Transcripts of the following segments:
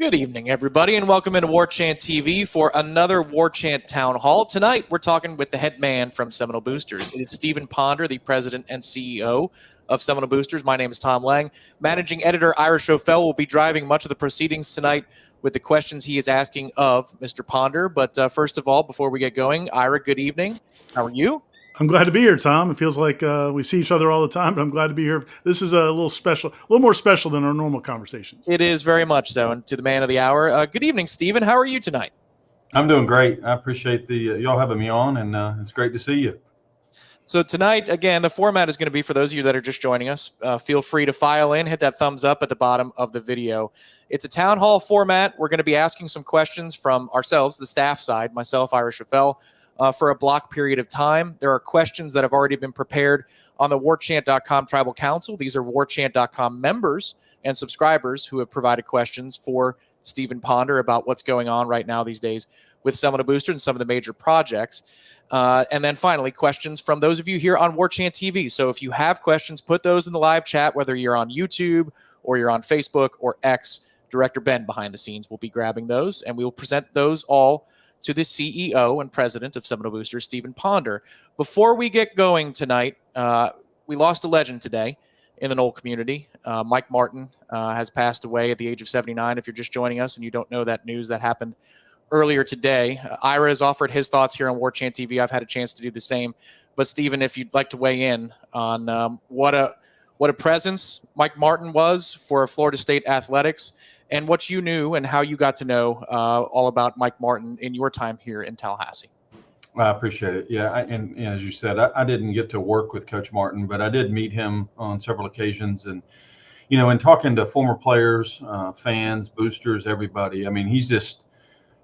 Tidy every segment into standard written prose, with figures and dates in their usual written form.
Good evening, everybody, and welcome into Warchant TV for another Warchant Town Hall. Tonight, we're talking with the head man from Seminole Boosters. It is Stephen Ponder, the president and CEO of Seminole Boosters. My name is Tom Lang. Managing editor Ira Schofel will be driving much of the proceedings tonight with the questions he is asking of Mr. Ponder. But first of all, before we get going, Ira, good evening. How are you? I'm glad to be here, Tom. It feels like we see each other all the time, but I'm glad to be here. This is a little special, a little more special than our normal conversations. It is very much so. And to the man of the hour, good evening, Stephen. How are you tonight? I'm doing great. I appreciate the y'all having me on, and it's great to see you. So tonight, again, the format is going to be, for those of you that are just joining us, feel free to file in, hit that thumbs up at the bottom of the video. It's a town hall format. We're going to be asking some questions from ourselves, the staff side, myself, Ira Schofel, for a block period of time. There are questions that have already been prepared on the Warchant.com Tribal Council. These are Warchant.com members and subscribers who have provided questions for Stephen Ponder about what's going on right now these days with Seminole Booster and some of the major projects. And then finally, questions from those of you here on Warchant TV. So if you have questions, put those in the live chat, whether you're on YouTube or you're on Facebook or X. Director Ben behind the scenes will be grabbing those, and we will present those all to the CEO and president of Seminole Boosters, Stephen Ponder. Before we get going tonight, we lost a legend today in the Noles community. Mike Martin has passed away at the age of 79. If you're just joining us and you don't know that news, that happened earlier today. Ira has offered his thoughts here on Warchant TV. I've had a chance to do the same. But Stephen, if you'd like to weigh in on what a presence Mike Martin was for Florida State athletics, and what you knew and how you got to know all about Mike Martin in your time here in Tallahassee. I appreciate it. Yeah, and as you said, I didn't get to work with Coach Martin, but I did meet him on several occasions. And, you know, in talking to former players, fans, boosters, everybody, I mean, he's just,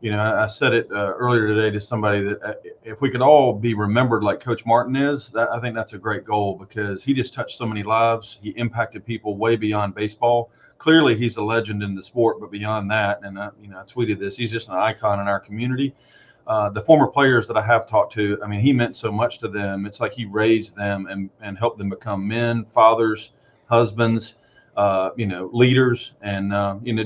you know, I said it earlier today to somebody that if we could all be remembered like Coach Martin is, I think that's a great goal, because he just touched so many lives. He impacted people way beyond baseball. Clearly, he's a legend in the sport, but beyond that, and I tweeted this, he's just an icon in our community. The former players that I have talked to, I mean, he meant so much to them. It's like he raised them and helped them become men, fathers, husbands, leaders, and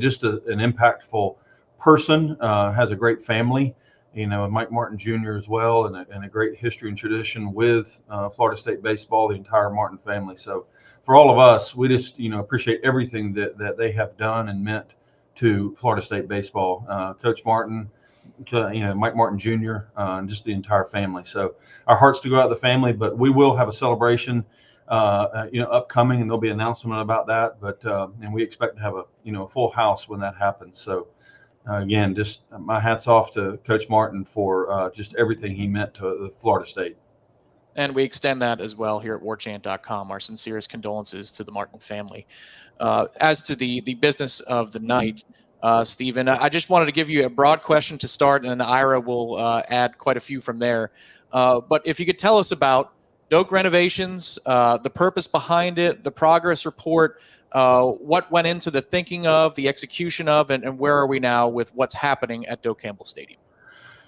just an impactful person. Has a great family, Mike Martin Jr. as well, and a great history and tradition with Florida State baseball, the entire Martin family. So for all of us, we just appreciate everything that they have done and meant to Florida State baseball. Coach Martin, Mike Martin Jr., and just the entire family. So our hearts to go out to the family, but we will have a celebration upcoming, and there'll be an announcement about that. But and we expect to have a full house when that happens. So again, just my hats off to Coach Martin for just everything he meant to Florida State. And we extend that as well here at Warchant.com. Our sincerest condolences to the Martin family. As to the business of the night, Stephen, I just wanted to give you a broad question to start, and then Ira will add quite a few from there. But if you could tell us about Doak Renovations, the purpose behind it, the progress report, what went into the thinking of, the execution of, and where are we now with what's happening at Doak Campbell Stadium?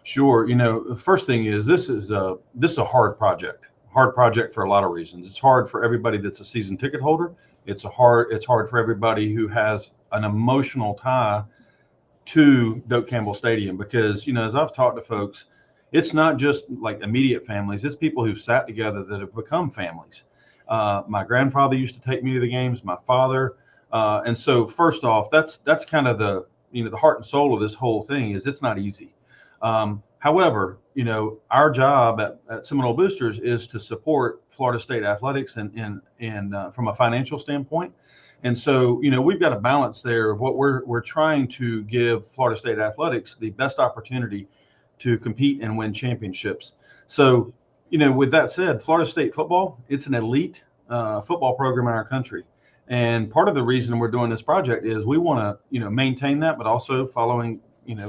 Sure. The first thing is this is a hard project for a lot of reasons. It's hard for everybody that's a season ticket holder. It's hard for everybody who has an emotional tie to Doak Campbell Stadium, because, as I've talked to folks, it's not just like immediate families. It's people who've sat together that have become families. My grandfather used to take me to the games, my father. And so first off, that's kind of the heart and soul of this whole thing is it's not easy. However, our job at Seminole Boosters is to support Florida State athletics and from a financial standpoint. And so, we've got a balance there of what we're trying to give Florida State athletics the best opportunity to compete and win championships. So, with that said, Florida State football, it's an elite football program in our country. And part of the reason we're doing this project is we want to, maintain that, but also following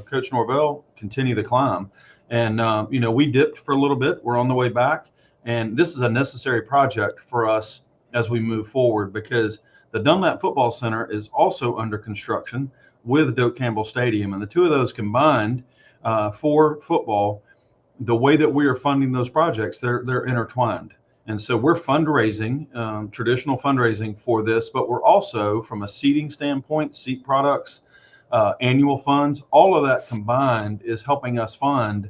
Coach Norvell, continue the climb. And, we dipped for a little bit. We're on the way back. And this is a necessary project for us as we move forward, because the Dunlap Football Center is also under construction with Doak Campbell Stadium. And the two of those combined for football, the way that we are funding those projects, they're intertwined. And so we're fundraising, traditional fundraising for this, but we're also, from a seating standpoint, seat products, annual funds. All of that combined is helping us fund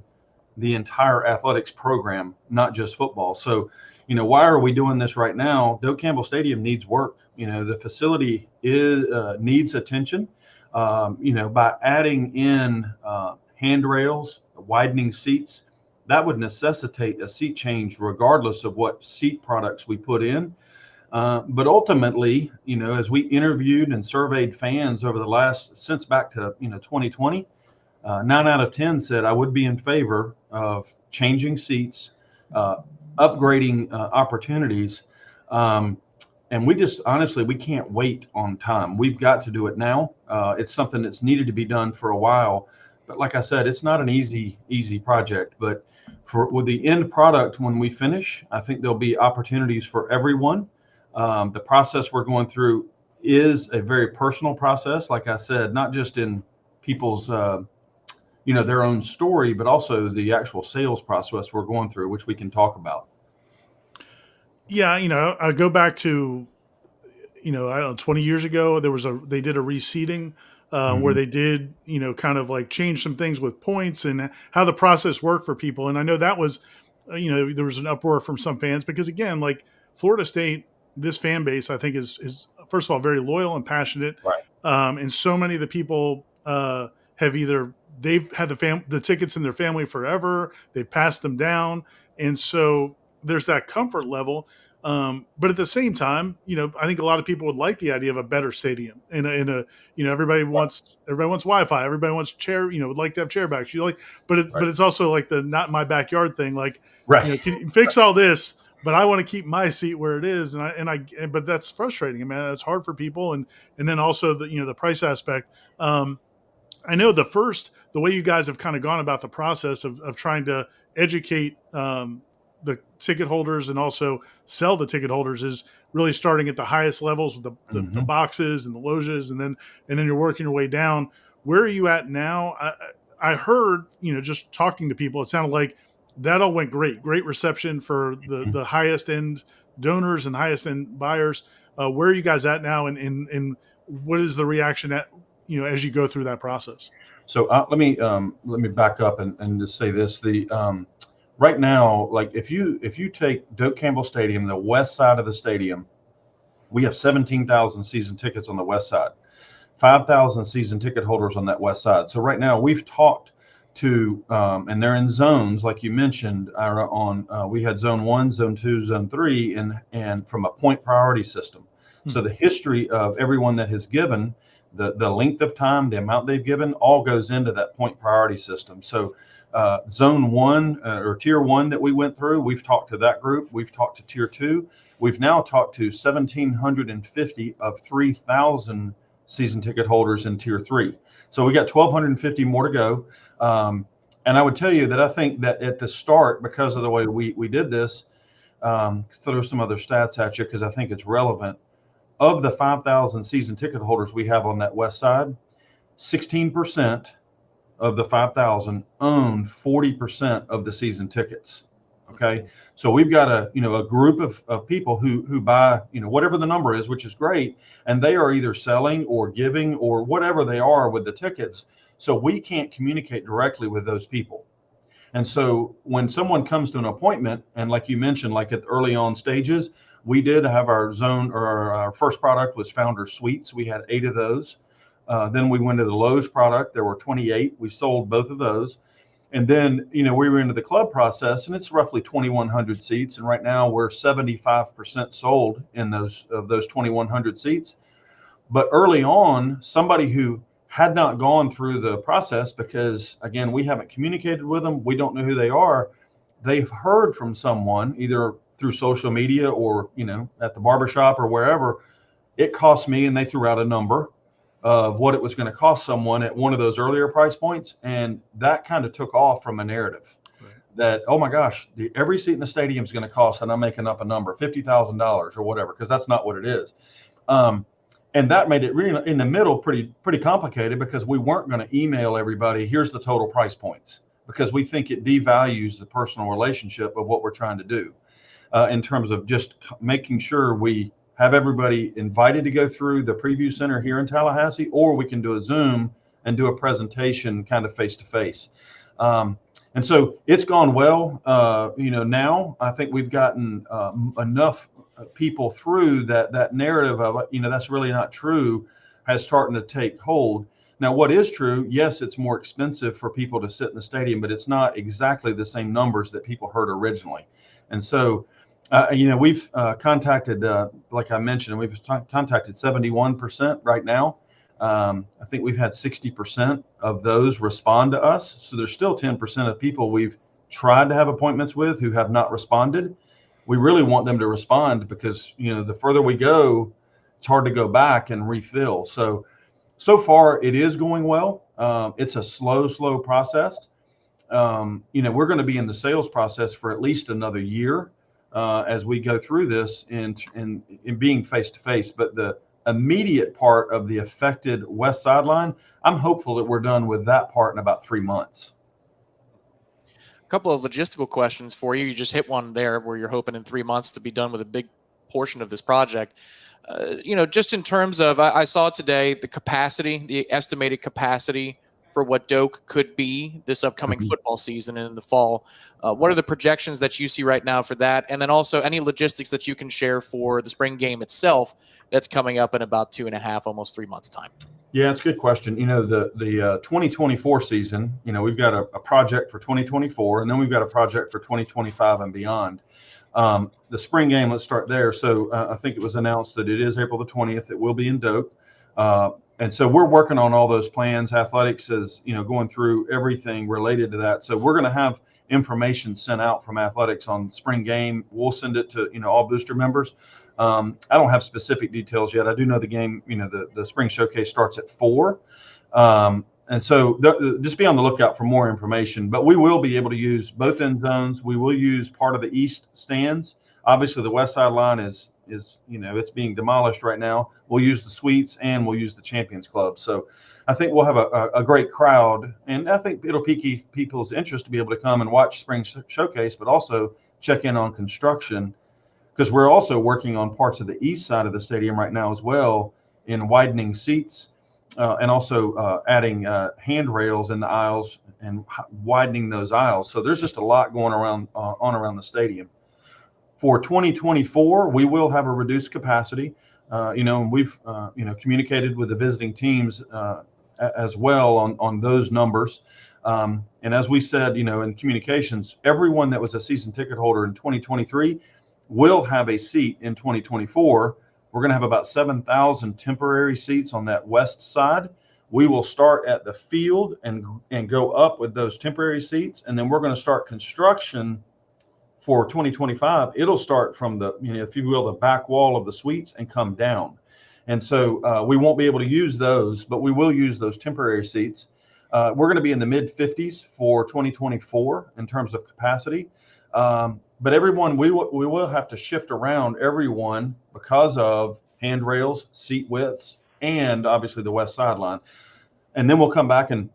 the entire athletics program, not just football. So, why are we doing this right now? Doak Campbell Stadium needs work. The facility needs attention. By adding in handrails, widening seats, that would necessitate a seat change regardless of what seat products we put in. But ultimately, as we interviewed and surveyed fans over since back to 2020, 9 out of 10 said I would be in favor of changing seats, upgrading opportunities. And we just honestly, we can't wait on time. We've got to do it now. It's something that's needed to be done for a while. But like I said, it's not an easy project. But with the end product, when we finish, I think there'll be opportunities for everyone. The process we're going through is a very personal process. Like I said, not just in people's their own story, but also the actual sales process we're going through, which we can talk about. Yeah, I go back to, I don't know, 20 years ago, they did a reseeding where they did, kind of like change some things with points and how the process worked for people. And I know that was, there was an uproar from some fans because, again, like Florida State, this fan base, I think is first of all, very loyal and passionate. Right. And so many of the people they've had the tickets in their family forever. They've passed them down. And so there's that comfort level. But at the same time, I think a lot of people would like the idea of a better stadium everybody wants Wi-Fi. Everybody wants would like to have chair backs. But it's also like the not my backyard thing. Like, right. Can you fix all this, but I want to keep my seat where it is. But that's frustrating. I mean, that's hard for people. And then also the price aspect. I know the way you guys have kind of gone about the process of trying to educate the ticket holders and also sell the ticket holders is really starting at the highest levels with the boxes and the loges, and then you're working your way down. Where are you at now? I heard, just talking to people, it sounded like that all went great reception for the highest end donors and highest end buyers. Where are you guys at now, and what is the reaction as you go through that process? So let me back up and just say this: right now, like if you take Doak Campbell Stadium, the west side of the stadium, we have 17,000 season tickets on the west side, 5,000 season ticket holders on that west side. So right now we've talked to, and they're in zones, like you mentioned, we had zone 1, zone 2, zone 3, and from a point priority system. So the history of everyone that has given, the length of time, the amount they've given, all goes into that point priority system. So zone 1 or tier 1 that we went through, we've talked to that group. We've talked to tier 2. We've now talked to 1,750 of 3,000 season ticket holders in tier 3. So we got 1,250 more to go. And I would tell you that I think that at the start, because of the way we did this, throw some other stats at you because I think it's relevant. Of the 5,000 season ticket holders we have on that west side, 16% of the 5,000 own 40% of the season tickets. Okay, so we've got a group of people who buy whatever the number is, which is great, and they are either selling or giving or whatever they are with the tickets. So we can't communicate directly with those people. And so when someone comes to an appointment, and like you mentioned, like at the early on stages, we did have our zone, or our first product was Founder Suites. We had 8 of those. Then we went to the Lowe's product. There were 28. We sold both of those. And then, we were into the club process, and it's roughly 2,100 seats. And right now we're 75% sold in those 2,100 seats. But early on, somebody who had not gone through the process, because again, we haven't communicated with them, we don't know who they are. They've heard from someone either through social media or, at the barbershop or wherever. It cost me, and they threw out a number of what it was going to cost someone at one of those earlier price points. And that kind of took off from a narrative that, oh my gosh, every seat in the stadium is going to cost, and I'm making up a number, $50,000 or whatever, because that's not what it is. And that made it really in the middle pretty complicated, because we weren't going to email everybody, here's the total price points, because we think it devalues the personal relationship of what we're trying to do in terms of just making sure we have everybody invited to go through the preview center here in Tallahassee, or we can do a Zoom and do a presentation kind of face to face. And so it's gone well. Now I think we've gotten enough people through that narrative of, that's really not true, has starting to take hold. Now, what is true, yes, it's more expensive for people to sit in the stadium, but it's not exactly the same numbers that people heard originally. And so, we've contacted, like I mentioned, we've contacted 71% right now. I think we've had 60% of those respond to us. So there's still 10% of people we've tried to have appointments with who have not responded. We really want them to respond because, the further we go, it's hard to go back and refill. So far it is going well. It's a slow process. We're going to be in the sales process for at least another year as we go through this and being face to face. But the immediate part of the affected west sideline, I'm hopeful that we're done with that part in about 3 months. A couple of logistical questions for you. You just hit one there where you're hoping in 3 months to be done with a big portion of this project. Just in terms of, I saw today the estimated capacity for what Doak could be this upcoming football season and in the fall. What are the projections that you see right now for that? And then also any logistics that you can share for the spring game itself that's coming up in about 2.5, almost 3 months time. Yeah, it's a good question. The 2024 season, we've got a project for 2024, and then we've got a project for 2025 and beyond. The spring game, let's start there. So I think it was announced that it is April the 20th. It will be in Doak. And so we're working on all those plans. Athletics is, going through everything related to that. So we're going to have information sent out from athletics on spring game. We'll send it to, all booster members. I don't have specific details yet. I do know the game, the spring showcase starts at 4. And so just be on the lookout for more information. But we will be able to use both end zones. We will use part of the east stands. Obviously, the west side line is it's being demolished right now. We'll use the suites and we'll use the Champions Club. So I think we'll have a great crowd. And I think it'll pique people's interest to be able to come and watch spring showcase, but also check in on construction, because we're also working on parts of the east side of the stadium right now as well in widening seats. And also adding handrails in the aisles and widening those aisles. So there's just a lot going around the stadium. For 2024, we will have a reduced capacity. And we've communicated with the visiting teams as well on those numbers. And as we said, in communications, everyone that was a season ticket holder in 2023 will have a seat in 2024. We're going to have about 7,000 temporary seats on that west side. We will start at the field and go up with those temporary seats. And then we're going to start construction for 2025. It'll start from the, if you will, the back wall of the suites and come down. And so we won't be able to use those, but we will use those temporary seats. We're going to be in the mid 50s for 2024 in terms of capacity. But everyone, we will have to shift around everyone because of handrails, seat widths, and obviously the west sideline. And then we'll come back and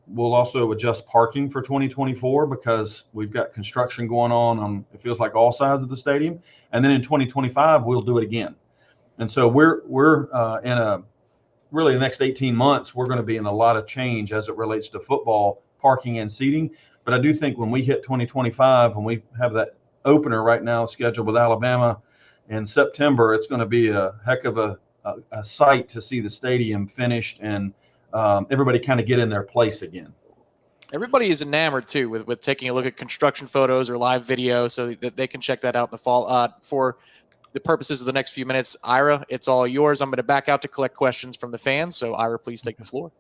we'll also adjust parking for 2024 because we've got construction going on it feels like all sides of the stadium. And then in 2025, we'll do it again. And so we're in really the next 18 months, we're going to be in a lot of change as it relates to football, parking, and seating. But I do think when we hit 2025, when we have that opener right now scheduled with Alabama in September, it's going to be a heck of a sight to see the stadium finished and everybody kind of get in their place again. Everybody is enamored too with taking a look at construction photos or live video, so that they can check that out in the fall. For the purposes of the next few minutes, Ira, it's all yours. I'm going to back out to collect questions from the fans. So Ira, please take the floor.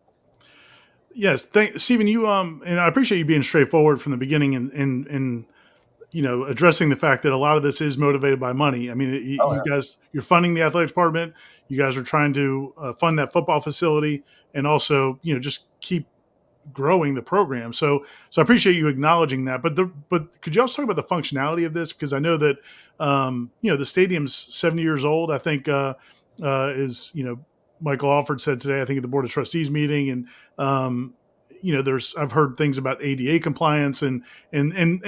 Yes, Stephen. You and I appreciate you being straightforward from the beginning and addressing the fact that a lot of this is motivated by money. I mean, you guys, you're funding the athletic department. You guys are trying to fund that football facility and also, just keep growing the program. So I appreciate you acknowledging that. But could you also talk about the functionality of this? Because I know that, the stadium's 70 years old. I think is, Michael Alford said today, I think at the Board of Trustees meeting, and I've heard things about ADA compliance and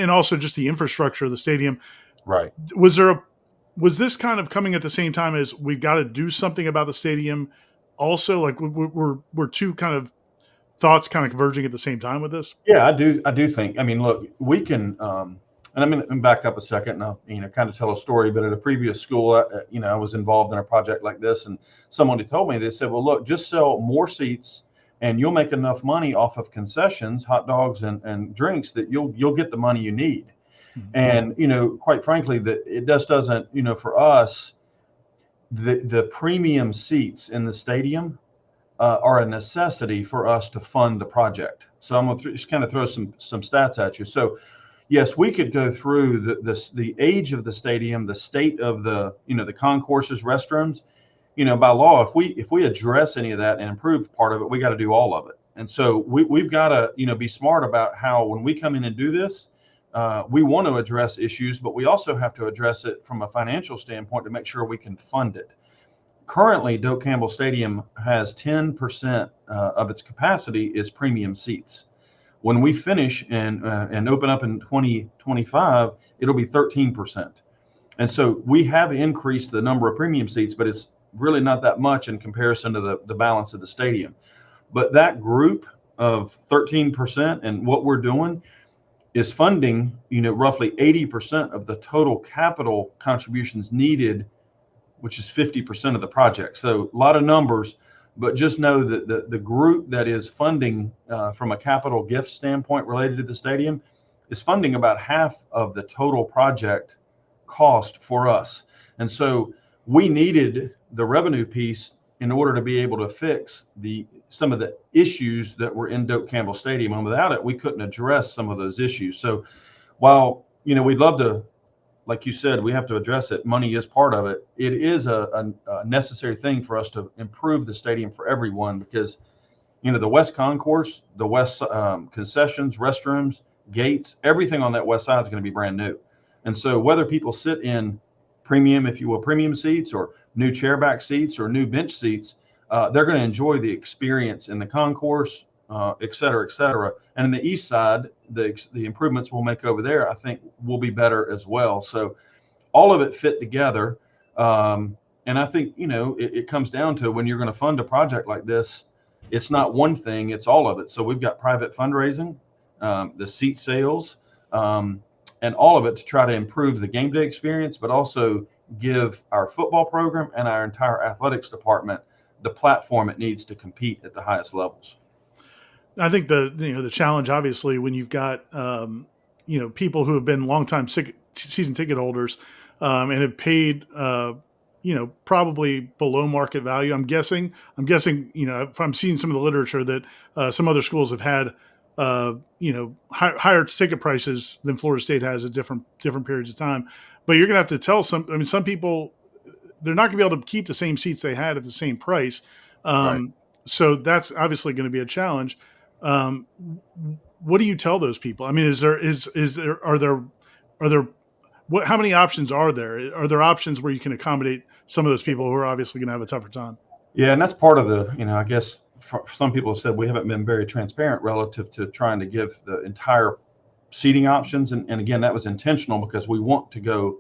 also just the infrastructure of the stadium. Right. Was this kind of coming at the same time as we've got to do something about the stadium? Also, like we're two kind of thoughts kind of converging at the same time with this? Yeah, I do think. I mean, look, we can. And I'm going to back up a second, and I'll kind of tell a story. But at a previous school, I was involved in a project like this, and someone had told me, they said, "Well, look, just sell more seats, and you'll make enough money off of concessions, hot dogs, and drinks that you'll get the money you need." And quite frankly, that it just doesn't. For us, the premium seats in the stadium are a necessity for us to fund the project. So I'm going to just kind of throw some stats at you. So yes, we could go through the age of the stadium, the state of the concourses, restrooms. By law, if we address any of that and improve part of it, we got to do all of it. And so we've got to be smart about how, when we come in and do this, we want to address issues, but we also have to address it from a financial standpoint to make sure we can fund it. Currently, Doak Campbell Stadium has 10% of its capacity is premium seats. When we finish and open up in 2025, it'll be 13%. And so we have increased the number of premium seats, but it's really not that much in comparison to the balance of the stadium. But that group of 13% and what we're doing is funding, roughly 80% of the total capital contributions needed, which is 50% of the project. So a lot of numbers. But just know that the group that is funding from a capital gift standpoint related to the stadium is funding about half of the total project cost for us. And so we needed the revenue piece in order to be able to fix some of the issues that were in Doak Campbell Stadium. And without it, we couldn't address some of those issues. So while, we'd love to, like you said, we have to address it. Money is part of it. It is a necessary thing for us to improve the stadium for everyone, because, the West Concourse, the West concessions, restrooms, gates, everything on that West side is going to be brand new. And so whether people sit in premium, if you will, premium seats, or new chairback seats, or new bench seats, they're going to enjoy the experience in the concourse, et cetera, et cetera. And in the east side, the improvements we'll make over there, I think, will be better as well. So all of it fit together. And I think, it comes down to, when you're going to fund a project like this, it's not one thing, it's all of it. So we've got private fundraising, the seat sales, and all of it to try to improve the game day experience, but also give our football program and our entire athletics department the platform it needs to compete at the highest levels. I think the challenge, obviously, when you've got people who have been longtime season ticket holders and have paid probably below market value. I'm guessing if I'm seeing some of the literature that some other schools have had higher ticket prices than Florida State has at different periods of time. But you're going to have to tell some people, they're not going to be able to keep the same seats they had at the same price. Right. So that's obviously going to be a challenge. What do you tell those people? I mean, are there how many options are there? Are there options where you can accommodate some of those people who are obviously going to have a tougher time? Yeah. And that's part of I guess some people have said we haven't been very transparent relative to trying to give the entire seating options. And again, that was intentional, because we want to go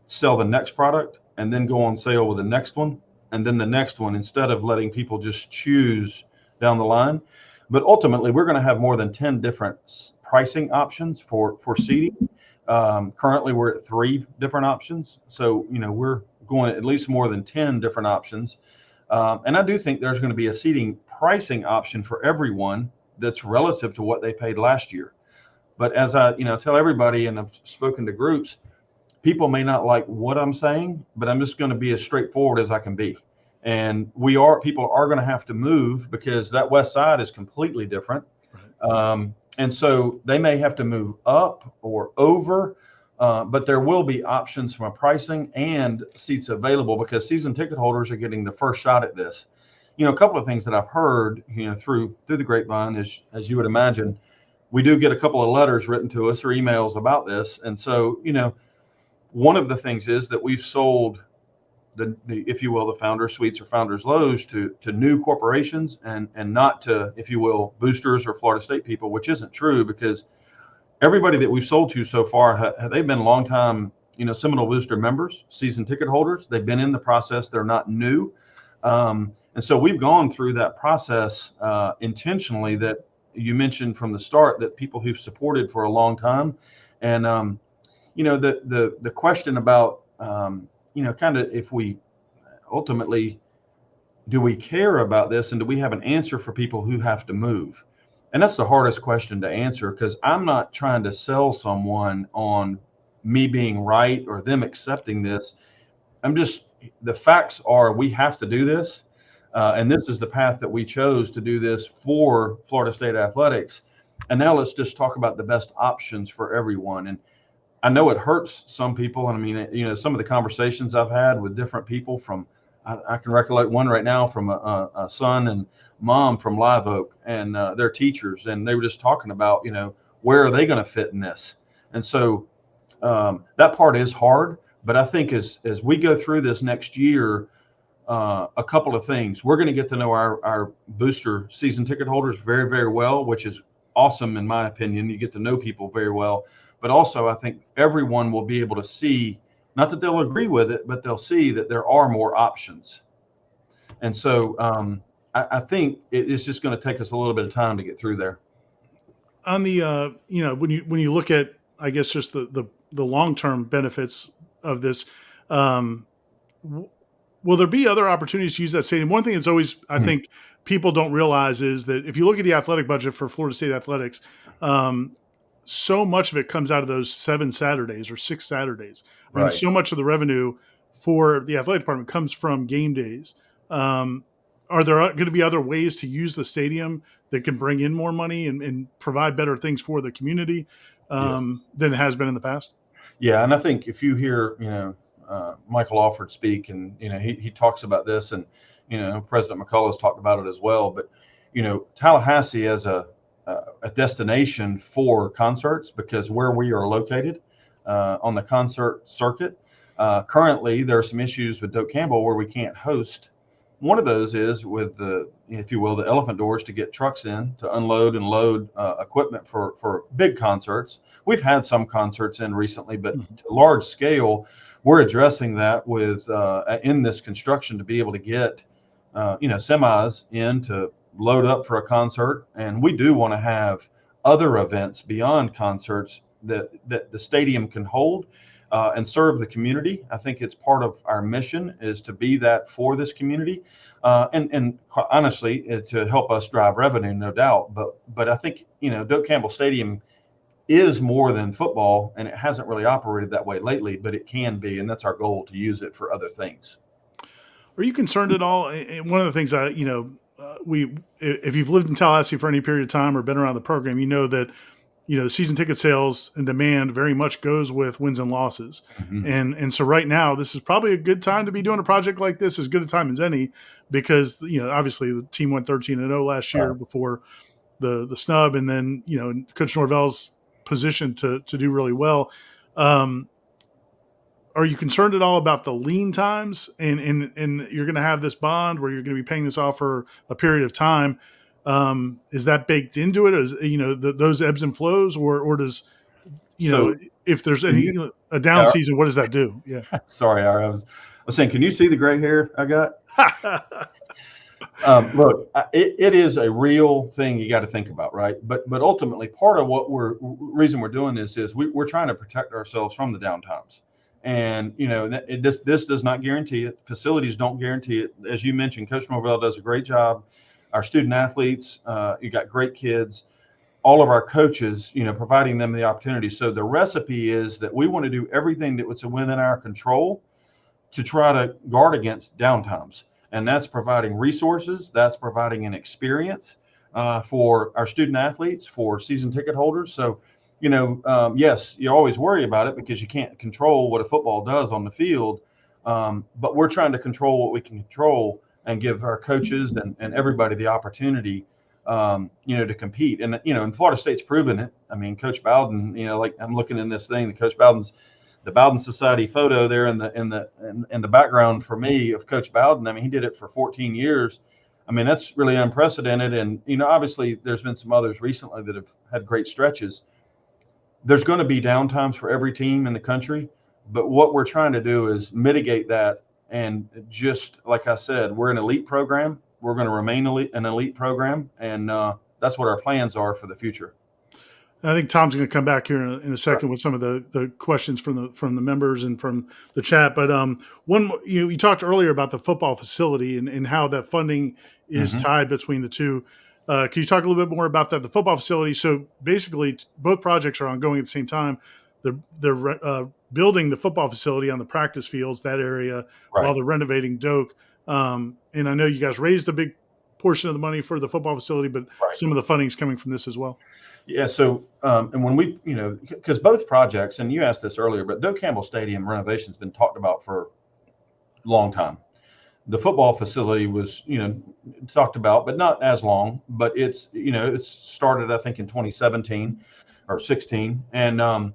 sell the next product and then go on sale with the next one, and then the next one, instead of letting people just choose down the line. But ultimately, we're going to have more than 10 different pricing options for seating. Currently, we're at 3 different options. So, we're going at least more than 10 different options. And I do think there's going to be a seating pricing option for everyone that's relative to what they paid last year. But as I tell everybody, and I've spoken to groups, people may not like what I'm saying, but I'm just going to be as straightforward as I can be. And people are going to have to move, because that west side is completely different. Right. And so they may have to move up or over, but there will be options from a pricing and seats available, because season ticket holders are getting the first shot at this. A couple of things that I've heard, through the grapevine is, as you would imagine, we do get a couple of letters written to us or emails about this. And so, one of the things is that we've sold the if you will, the founder suites or founders lows to new corporations and not to, if you will, boosters or Florida State people, which isn't true, because everybody that we've sold to so far, they've been longtime, Seminole booster members, season ticket holders. They've been in the process. They're not new. And And so we've gone through that process intentionally, that you mentioned from the start, that people who've supported for a long time. And, the question about, kind of, if we ultimately, do we care about this, and do we have an answer for people who have to move? And that's the hardest question to answer, because I'm not trying to sell someone on me being right or them accepting this. The facts are, we have to do this. And this is the path that we chose to do this for Florida State Athletics. And now let's just talk about the best options for everyone. And I know it hurts some people. And I mean, some of the conversations I've had with different people I can recollect one right now from a son and mom from Live Oak, and their teachers. And they were just talking about, where are they going to fit in this? And so that part is hard. But I think as we go through this next year, a couple of things. We're going to get to know our booster season ticket holders very, very well, which is awesome in my opinion. You get to know people very well. But also, I think everyone will be able to see, not that they'll agree with it, but they'll see that there are more options. And so I think it's just going to take us a little bit of time to get through there. On the, when you look at, I guess, just the long-term benefits of this, will there be other opportunities to use that stadium? One thing that's always, I think, people don't realize is that if you look at the athletic budget for Florida State Athletics, so much of it comes out of those 7 Saturdays or 6 Saturdays. I mean, so much of the revenue for the athletic department comes from game days. Are there going to be other ways to use the stadium that can bring in more money and provide better things for the community than it has been in the past? Yeah, and I think if you hear, Michael Alford speak, and he talks about this, and President McCullough has talked about it as well. But Tallahassee as a destination for concerts, because where we are located on the concert circuit, currently there are some issues with Doak Campbell where we can't host. One of those is with the, if you will, the elephant doors to get trucks in to unload and load equipment for big concerts. We've had some concerts in recently, but to large scale, we're addressing that with in this construction to be able to get semis in to load up for a concert. And we do want to have other events beyond concerts that the stadium can hold and serve the community. I think it's part of our mission is to be that for this community, and honestly, to help us drive revenue, no doubt. But I think Doak Campbell Stadium is more than football, and it hasn't really operated that way lately, but it can be, and that's our goal, to use it for other things. Are you concerned at all? And one of the things if you've lived in Tallahassee for any period of time or been around the program, you know that season ticket sales and demand very much goes with wins and losses. And so right now, this is probably a good time to be doing a project like this, as good a time as any, because obviously the team went 13-0 last year before the snub, and then Coach Norvell's positioned to do really well. Are you concerned at all about the lean times, and you're going to have this bond where you're going to be paying this off for a period of time? Is that baked into it? Is those ebbs and flows, or does if there's a down season, what does that do? Yeah. Sorry, I was saying, can you see the gray hair I got? Look, it is a real thing you got to think about, right? But ultimately, part of what reason we're doing this is we're trying to protect ourselves from the downtimes. And this does not guarantee it. Facilities don't guarantee it. As you mentioned, Coach Norvell does a great job. Our student athletes, you got great kids. All of our coaches, providing them the opportunity. So the recipe is that we want to do everything that was within our control to try to guard against downtimes. And that's providing resources. That's providing an experience for our student athletes, for season ticket holders. So, yes, you always worry about it because you can't control what a football does on the field. But we're trying to control what we can control and give our coaches and everybody the opportunity, to compete. And, and Florida State's proven it. I mean, Coach Bowden, like I'm looking in this thing, the Bowden Society photo there in the background for me of Coach Bowden. I mean, he did it for 14 years. I mean, that's really unprecedented. And, obviously there's been some others recently that have had great stretches. There's going to be downtimes for every team in the country, but what we're trying to do is mitigate that. And just like I said, we're an elite program. we're going to remain an elite program, and that's what our plans are for the future. I think Tom's going to come back here in a second with some of the questions from the members and from the chat. But one, you talked earlier about the football facility and how that funding is tied between the two. Can you talk a little bit more about that? The football facility. So basically, both projects are ongoing at the same time. They're building the football facility on the practice fields, that area, while they're renovating Doak. And I know you guys raised a big portion of the money for the football facility, but some of the funding is coming from this as well. Yeah. So, and when we, because both projects, and you asked this earlier, but Doak Campbell Stadium renovation has been talked about for a long time. The football facility was, talked about, but not as long, but it's started, I think, in 2017 or 16. And,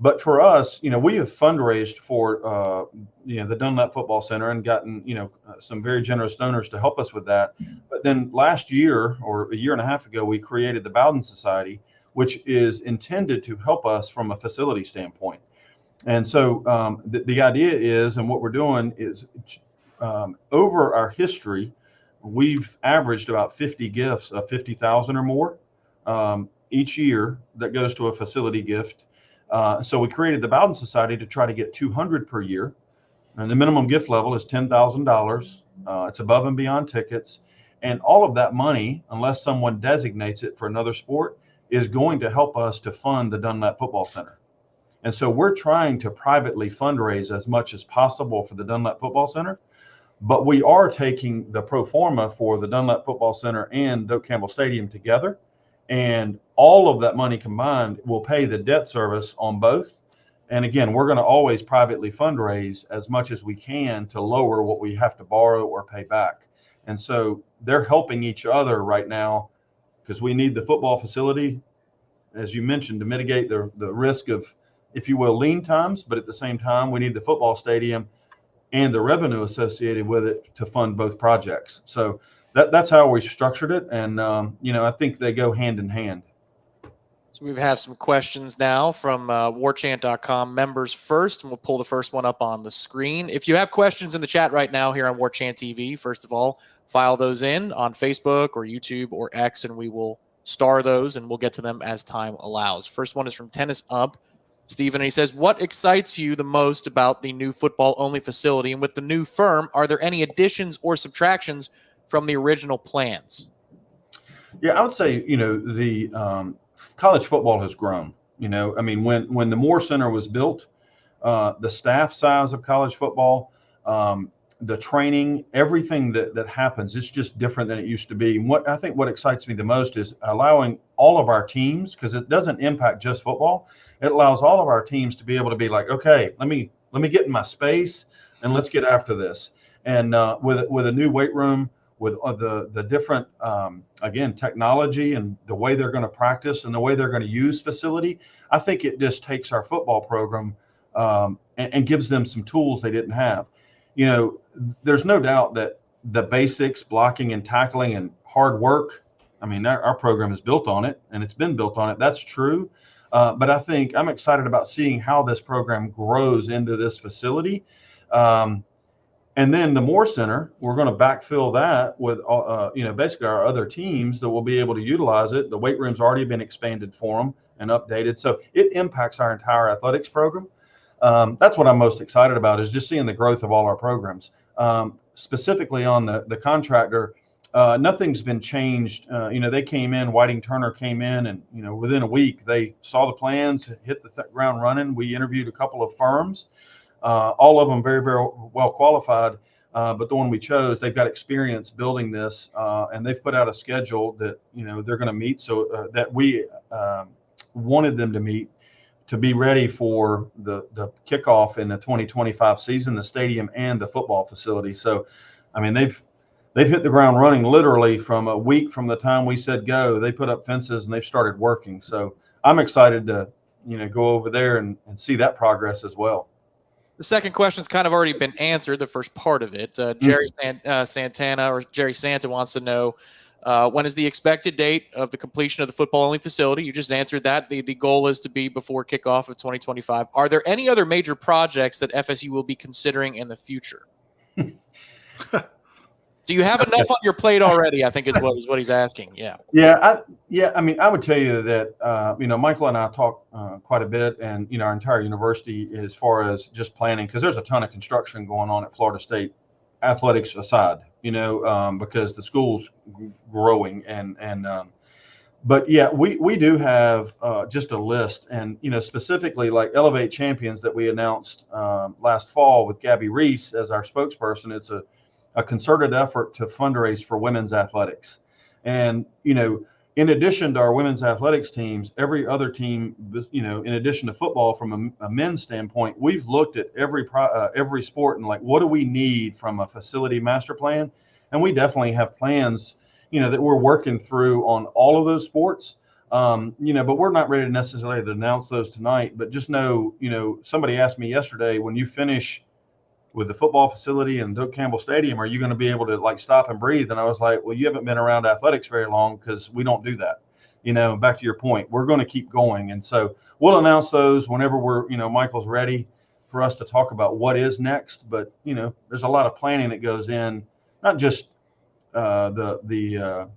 but for us, we have fundraised for, the Dunlap Football Center and gotten, some very generous donors to help us with that. But then last year or a year and a half ago, we created the Bowden Society, which is intended to help us from a facility standpoint. And so the idea is, and what we're doing is over our history, we've averaged about 50 gifts of 50,000 or more each year that goes to a facility gift. So we created the Bowden Society to try to get 200 per year. And the minimum gift level is $10,000. It's above and beyond tickets. And all of that money, unless someone designates it for another sport, is going to help us to fund the Dunlap Football Center. And so we're trying to privately fundraise as much as possible for the Dunlap Football Center. But we are taking the pro forma for the Dunlap Football Center and Doak Campbell Stadium together. And all of that money combined will pay the debt service on both. And again, we're going to always privately fundraise as much as we can to lower what we have to borrow or pay back. And so they're helping each other right now because we need the football facility, as you mentioned, to mitigate the risk of, if you will, lean times. But at the same time, we need the football stadium and the revenue associated with it to fund both projects. So that's how we structured it. And, I think they go hand in hand. So we have some questions now from warchant.com members first, and we'll pull the first one up on the screen. If you have questions in the chat right now here on Warchant TV, first of all, file those in on Facebook or YouTube or X, and we will star those, and we'll get to them as time allows. First one is from Tennis Ump, Stephen, and he says, what excites you the most about the new football-only facility? And with the new firm, are there any additions or subtractions from the original plans? Yeah, I would say, the college football has grown. When the Moore Center was built, the staff size of college football, the training, everything that happens, it's just different than it used to be. And what excites me the most is allowing all of our teams, because it doesn't impact just football. It allows all of our teams to be able to be like, okay, let me get in my space and let's get after this. And with a new weight room, with the different, again, technology and the way they're going to practice and the way they're going to use facility, I think it just takes our football program and gives them some tools they didn't have. There's no doubt that the basics, blocking and tackling and hard work, our program is built on it, and it's been built on it. That's true. But I think I'm excited about seeing how this program grows into this facility. And then the Moore Center, we're going to backfill that with, basically our other teams that will be able to utilize it. The weight room's already been expanded for them and updated. So it impacts our entire athletics program. That's what I'm most excited about, is just seeing the growth of all our programs. Specifically on the contractor, nothing's been changed. They came in, Whiting Turner came in, and, within a week, they saw the plans, hit the ground running. We interviewed a couple of firms. All of them very, very well qualified, but the one we chose, they've got experience building this, and they've put out a schedule that they're going to meet, so that we wanted them to meet to be ready for the kickoff in the 2025 season, the stadium and the football facility. So, they've hit the ground running literally from a week from the time we said go. They put up fences and they've started working. So I'm excited to go over there and see that progress as well. The second question's kind of already been answered, the first part of it. Jerry Santana, or Jerry Santa, wants to know, when is the expected date of the completion of the football-only facility? You just answered that. The goal is to be before kickoff of 2025. Are there any other major projects that FSU will be considering in the future? Do you have enough on your plate already? I think is what he's asking. Yeah. I mean, I would tell you that Michael and I talk quite a bit, and our entire university as far as just planning, because there's a ton of construction going on at Florida State, athletics aside, because the school's growing but yeah, we do have just a list, and specifically like Elevate Champions that we announced last fall with Gabby Reese as our spokesperson. It's a concerted effort to fundraise for women's athletics. And, in addition to our women's athletics teams, every other team, in addition to football from a men's standpoint, we've looked at every sport and like, what do we need from a facility master plan? And we definitely have plans, that we're working through on all of those sports. But we're not ready necessarily to announce those tonight, but just know, somebody asked me yesterday, when you finish with the football facility and Doak Campbell Stadium, are you going to be able to like stop and breathe? And I was like, well, you haven't been around athletics very long, because we don't do that. Back to your point, we're going to keep going. And so we'll announce those whenever Michael's ready for us to talk about what is next. But, there's a lot of planning that goes in, not just the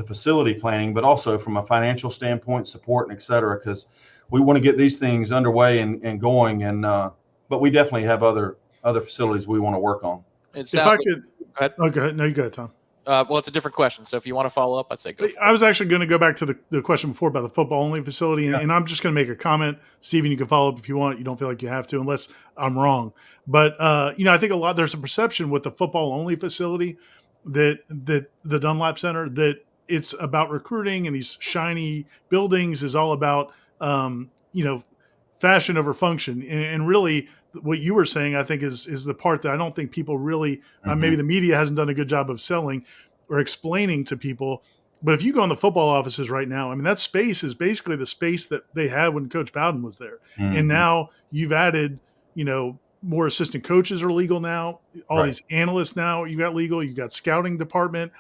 facility planning, but also from a financial standpoint, support and et cetera, because we want to get these things underway and going. And, but we definitely have other facilities we want to work on. If I could, go ahead. Oh, go ahead. No, you go ahead, Tom. Well, it's a different question, so if you want to follow up, I'd say go. I was actually going to go back to the question before about the football only facility, and I'm just going to make a comment. Steven, you can follow up if you want. You don't feel like you have to, unless I'm wrong. But I think there's a perception with the football only facility that the Dunlap Center, that it's about recruiting, and these shiny buildings is all about fashion over function, and really what you were saying, I think, is the part that I don't think people really, maybe the media hasn't done a good job of selling or explaining to people. But if you go in the football offices right now, I mean, that space is basically the space that they had when Coach Bowden was there. And now you've added, more assistant coaches are legal now. All these analysts now, you got legal, you got scouting department.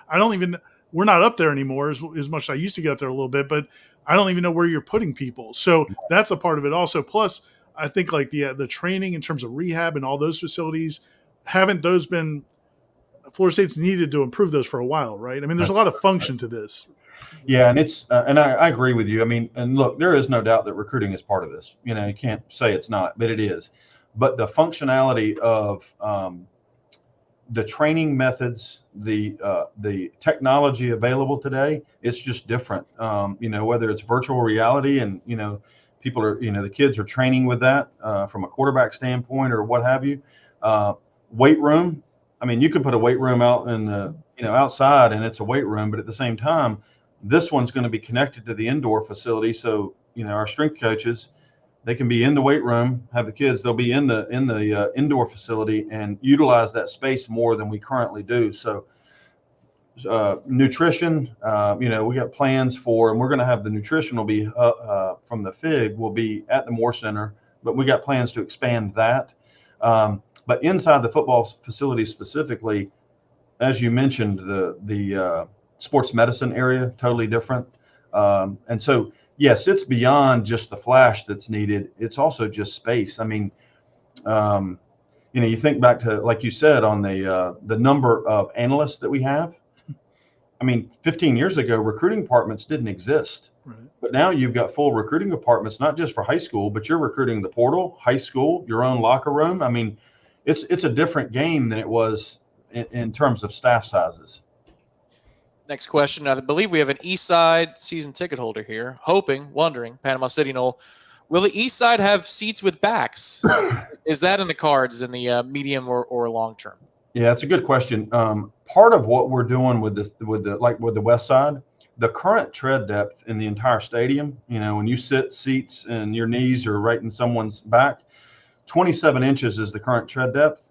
We're not up there anymore as much as I used to get up there a little bit, but I don't even know where you're putting people. So that's a part of it also. Plus, I think like the training in terms of rehab and all those facilities, haven't those been – Florida State's needed to improve those for a while, right? I mean, there's a lot of function to this. Yeah, and it's and I agree with you. I mean, and look, there is no doubt that recruiting is part of this. You can't say it's not, but it is. But the functionality of the training methods, the technology available today, it's just different. Whether it's virtual reality and, people are, the kids are training with that from a quarterback standpoint or what have you. Weight room. I mean, you could put a weight room out in the, outside, and it's a weight room, but at the same time, this one's going to be connected to the indoor facility. So, our strength coaches, they can be in the weight room, have the kids, they'll be in the indoor facility and utilize that space more than we currently do. So, nutrition, we got plans for, and we're going to have the nutrition will be from the FIG will be at the Moore Center, but we got plans to expand that. But inside the football facility specifically, as you mentioned, the sports medicine area, totally different. And so, yes, it's beyond just the flash that's needed. It's also just space. I mean, you think back to, like you said, on the number of analysts that we have. I mean, 15 years ago, recruiting departments didn't exist. Right. But now you've got full recruiting departments, not just for high school, but you're recruiting the portal, high school, your own locker room. I mean, it's a different game than it was in terms of staff sizes. Next question. I believe we have an East Side season ticket holder here, wondering, Panama City Nole, will the East Side have seats with backs? Is that in the cards in the medium or long term? Yeah, it's a good question. Part of what we're doing with the West Side, the current tread depth in the entire stadium, when you sit seats and your knees are right in someone's back, 27 inches is the current tread depth.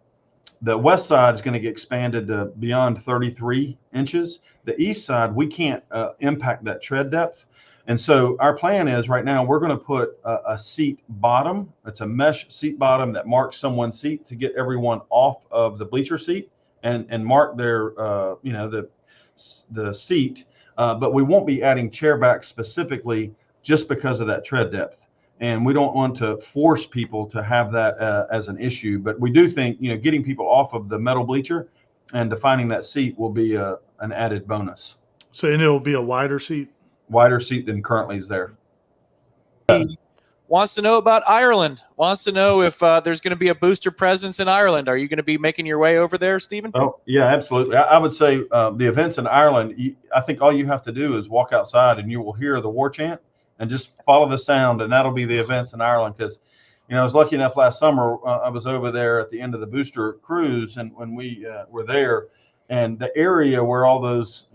The West Side is going to get expanded to beyond 33 inches. The East Side, we can't impact that tread depth. And so our plan is right now we're going to put a seat bottom. It's a mesh seat bottom that marks someone's seat to get everyone off of the bleacher seat and mark their, the seat. But we won't be adding chair backs specifically just because of that tread depth. And we don't want to force people to have that as an issue. But we do think, getting people off of the metal bleacher and defining that seat will be an added bonus. So, and it'll be a wider seat? Wider seat than currently is there. Wants to know about Ireland. Wants to know if there's going to be a booster presence in Ireland. Are you going to be making your way over there, Stephen? Oh, yeah, absolutely. I would say the events in Ireland, I think all you have to do is walk outside and you will hear the war chant and just follow the sound, and that'll be the events in Ireland. Because, I was lucky enough last summer, I was over there at the end of the booster cruise, and when we were there, and the area where all those,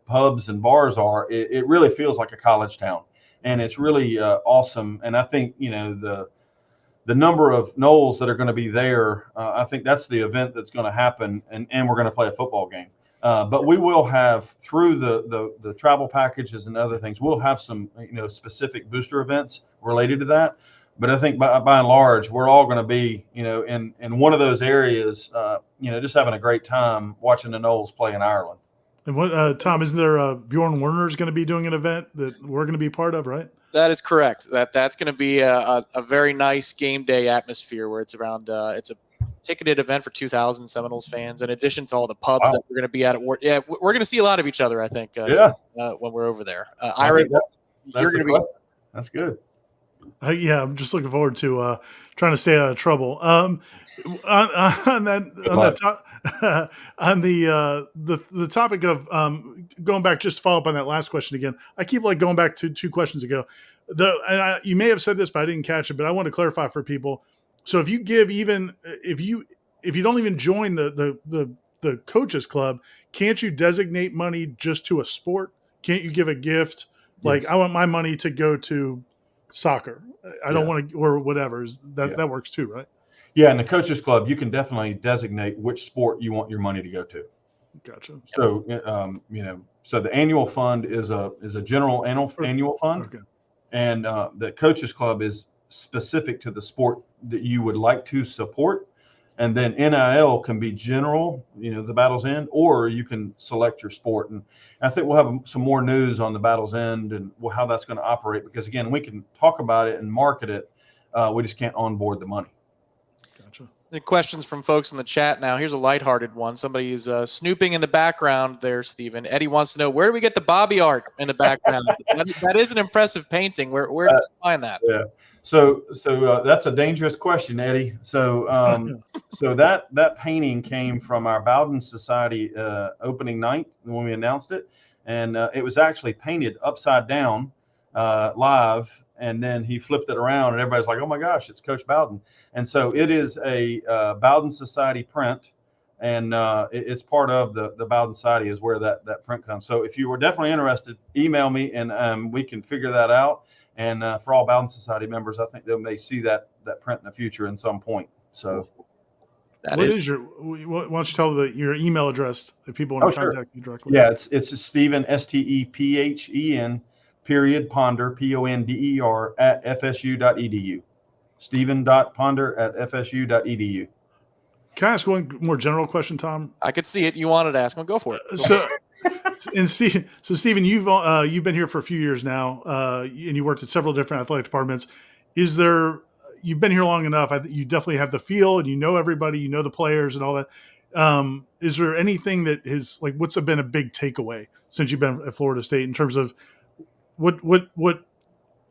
pubs and bars are, it really feels like a college town. And it's really awesome. And I think, the number of Noles that are going to be there, I think that's the event that's going to happen. And we're going to play a football game. But we will have, through the travel packages and other things, we'll have some, specific booster events related to that. But I think by and large, we're all going to be, in one of those areas, just having a great time watching the Noles play in Ireland. And what, Tom, isn't there Bjorn Werner's going to be doing an event that we're going to be part of, right? That is correct. That's going to be a very nice game day atmosphere where it's around. It's a ticketed event for 2,000 Seminoles fans, in addition to all the pubs that we're going to be at. Yeah, we're going to see a lot of each other, I think. When we're over there, Ira, you're going to be. That's good. Yeah, I'm just looking forward to trying to stay out of trouble. On the topic of going back, just to follow up on that last question again. I keep going back to 2 questions ago. You may have said this, but I didn't catch it. But I want to clarify for people. So if you give, even if you don't even join the coaches club, can't you designate money just to a sport? Can't you give a gift? Like, I want my money to go to soccer. I don't want to, or whatever. That works too, right? Yeah, in the coaches club, you can definitely designate which sport you want your money to go to. Gotcha. So, so the annual fund is a general annual fund, Okay. And the coaches club is specific to the sport that you would like to support. And then NIL can be general, the Battle's End, or you can select your sport. And I think we'll have some more news on the Battle's End and how that's going to operate, because again, we can talk about it and market it. We just can't onboard the money. Gotcha. The questions from folks in the chat now. Here's a lighthearted one. Somebody is snooping in the background there, Stephen. Eddie wants to know, where do we get the Bobby art in the background? that is an impressive painting. Where did you find that? Yeah. So that's a dangerous question, Eddie. So so that painting came from our Bowden Society opening night when we announced it, and it was actually painted upside down live, and then he flipped it around, and everybody's like, "Oh my gosh, it's Coach Bowden!" And so it is a Bowden Society print, and it's part of the Bowden Society is where that print comes. So if you were definitely interested, email me, and we can figure that out. And for all Bowden Society members, I think they may see that print in the future in some point. So, why don't you tell your email address if people want to contact you directly? Yeah, it's Stephen, STEPHEN, Ponder, PONDER at FSU.edu. Stephen.ponder@FSU.edu. Can I ask one more general question, Tom? I could see it. You wanted to ask. Well, go for it. Stephen, you've been here for a few years now, and you worked at several different athletic departments. You've been here long enough. You definitely have the feel, and you know everybody, you know the players, and all that. Is there anything that is what's been a big takeaway since you've been at Florida State in terms of what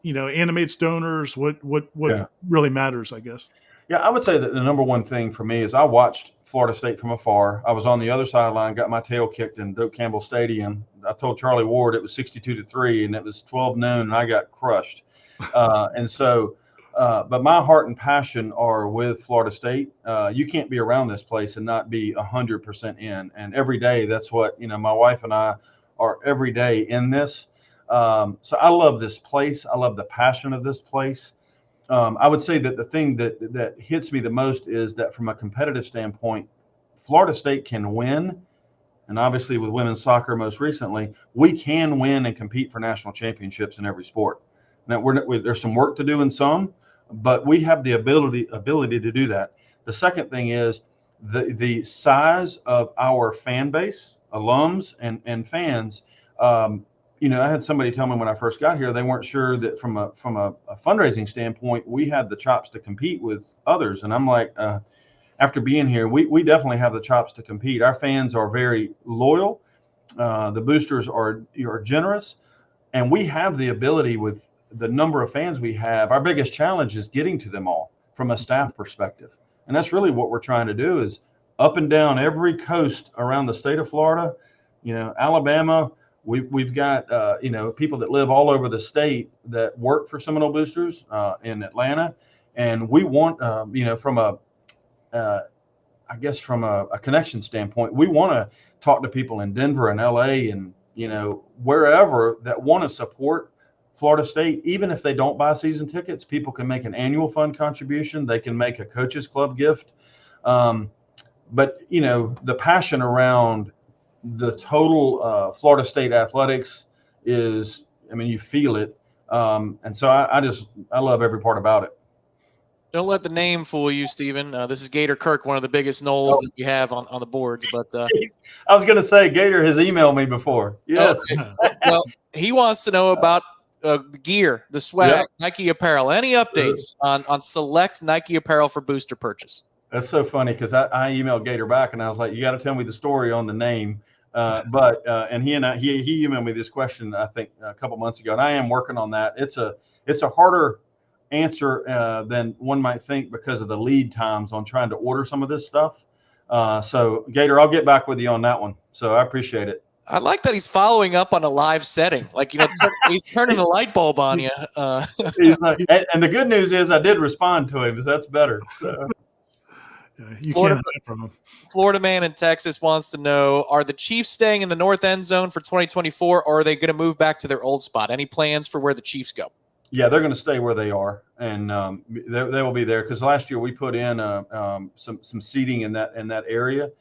animates donors, what really matters, I guess? Yeah, I would say that the number one thing for me is I watched Florida State from afar. I was on the other sideline, got my tail kicked in Doak Campbell Stadium. I told Charlie Ward it was 62-3, and it was 12 noon, and I got crushed. But my heart and passion are with Florida State. You can't be around this place and not be 100% in. And every day, that's what my wife and I are every day in this. So I love this place. I love the passion of this place. I would say that the thing that hits me the most is that from a competitive standpoint, Florida State can win. And obviously with women's soccer most recently, we can win and compete for national championships in every sport. Now there's some work to do in some, but we have the ability to do that. The second thing is the size of our fan base, alums and fans. I had somebody tell me when I first got here, they weren't sure that from a fundraising standpoint, we had the chops to compete with others. And I'm like, after being here, we definitely have the chops to compete. Our fans are very loyal. The boosters are generous, and we have the ability with the number of fans we have. Our biggest challenge is getting to them all from a staff perspective. And that's really what we're trying to do, is up and down every coast around the state of Florida, Alabama. We've got, people that live all over the state that work for Seminole Boosters in Atlanta. And we want, from a connection standpoint, we want to talk to people in Denver and LA and, wherever that want to support Florida State. Even if they don't buy season tickets, people can make an annual fund contribution. They can make a coaches club gift. But the passion around the total Florida State athletics is, you feel it. And so I love every part about it. Don't let the name fool you, Stephen. This is Gator Kirk, one of the biggest Noles that we have on the boards. But I was going to say, Gator has emailed me before. Yes. Okay. Well, he wants to know about the gear, the swag, Nike apparel. Any updates on select Nike apparel for booster purchase? That's so funny, because I emailed Gator back and I was like, you got to tell me the story on the name. And he emailed me this question, I think, a couple months ago, and I am working on that. It's a harder answer than one might think because of the lead times on trying to order some of this stuff. So Gator, I'll get back with you on that one. So I appreciate it. I like that he's following up on a live setting. Like, he's turning the light bulb on you. He's like, and the good news is I did respond to him, so that's better. So. You can't hide from him. Florida man in Texas wants to know, are the Chiefs staying in the north end zone for 2024, or are they going to move back to their old spot? Any plans for where the Chiefs go? Yeah, they're going to stay where they are, and they will be there, because last year we put in some seating in that area.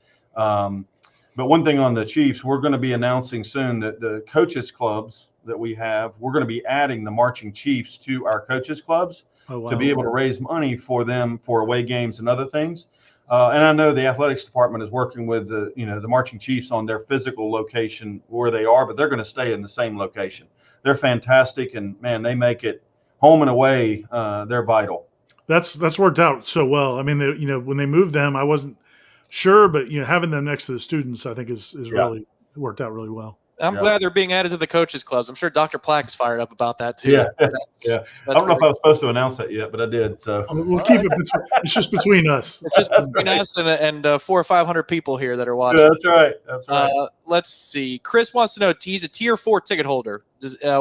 But one thing on the Chiefs, we're going to be announcing soon that the coaches clubs that we have, we're going to be adding the marching Chiefs to our coaches clubs to be able to raise money for them for away games and other things. And I know the athletics department is working with the marching Chiefs on their physical location where they are, but they're going to stay in the same location. They're fantastic, and man, they make it home and away. They're vital. That's worked out so well. I mean, when they moved them, I wasn't sure, but having them next to the students, I think is really worked out really well. I'm glad they're being added to the coaches clubs. I'm sure Dr. Plack is fired up about that too. Yeah. I don't know if I was supposed to announce that yet, but I did. So we'll keep it. It's just between us. It's just between us and 400 or 500 people here that are watching. Yeah, that's right. That's right. Let's see. Chris wants to know, he's a tier 4 ticket holder.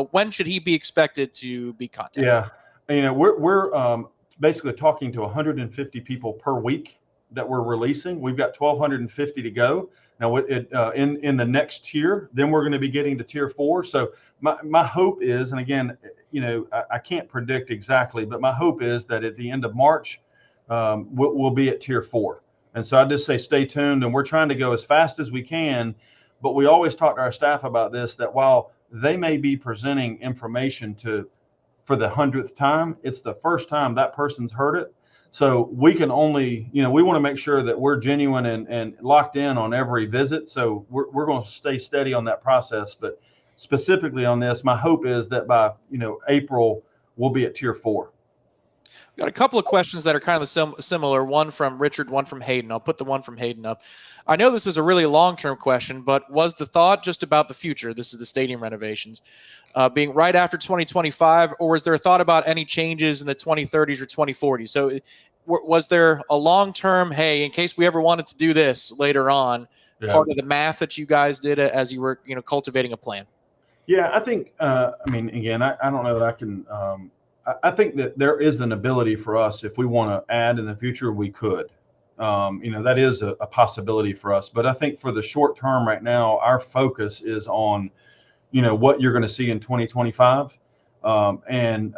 When should he be expected to be contacted? Yeah. We're basically talking to 150 people per week that we're releasing. We've got 1,250 to go. Now, in the next tier, then we're going to be getting to tier 4. So my hope is, and again, I can't predict exactly, but my hope is that at the end of March, we'll be at tier 4. And so I just say stay tuned, and we're trying to go as fast as we can. But we always talk to our staff about this, that while they may be presenting information for the 100th time, it's the first time that person's heard it. So we can only, we want to make sure that we're genuine and locked in on every visit. So we're going to stay steady on that process. But specifically on this, my hope is that by, April, we'll be at tier 4. We've got a couple of questions that are kind of similar. One from Richard, one from Hayden. I'll put the one from Hayden up. I know this is a really long-term question, but was the thought just about the future? This is the stadium renovations. Being right after 2025, or was there a thought about any changes in the 2030s or 2040s? So was there a long-term, hey, in case we ever wanted to do this later on, part of the math that you guys did as you were, cultivating a plan? Yeah, I think, again, I don't know that I can, I think that there is an ability for us, if we want to add in the future, we could. That is a possibility for us. But I think for the short term right now, our focus is on, what you're going to see in 2025, and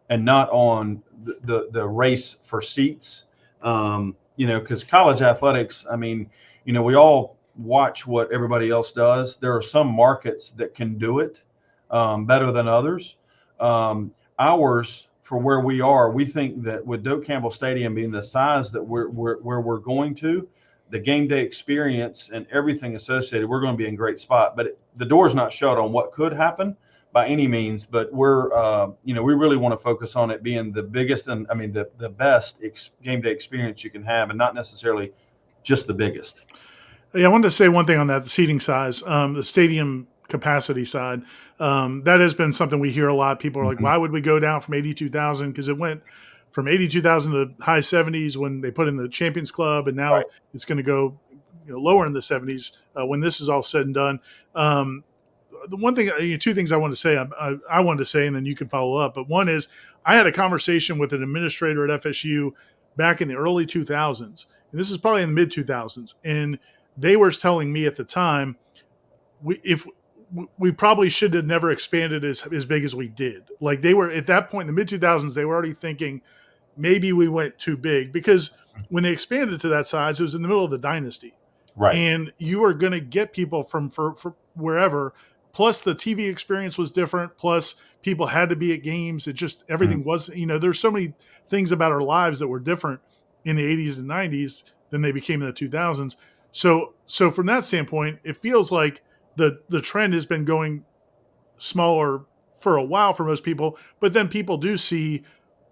not on the race for seats. Because college athletics, we all watch what everybody else does. There are some markets that can do it better than others. Ours, for where we are, we think that with Doak Campbell Stadium being the size that we're going to, the game day experience and everything associated, we're going to be in a great spot. But the door's not shut on what could happen. by any means, but we're, we really want to focus on it being the biggest and the best game day experience you can have, and not necessarily just the biggest. Yeah, I wanted to say one thing on that, the seating size, the stadium capacity side. That has been something we hear a lot. People are like, why would we go down from 82,000? Because it went from 82,000 to high 70s when they put in the Champions Club, and now it's going to go lower in the 70s when this is all said and done. The one thing, two things I wanted to say, I wanted to say, and then you can follow up. But one is, I had a conversation with an administrator at FSU back in the early 2000s, and this is probably in the mid 2000s, and they were telling me at the time, we probably should have never expanded as big as we did. Like, they were at that point in the mid 2000s, they were already thinking maybe we went too big, because when they expanded to that size, it was in the middle of the dynasty, right? And you were going to get people from for wherever. Plus, the TV experience was different. Plus, people had to be at games. It just, everything was, there's so many things about our lives that were different in the 80s and 90s than they became in the 2000s. So from that standpoint, it feels like the trend has been going smaller for a while for most people, but then people do see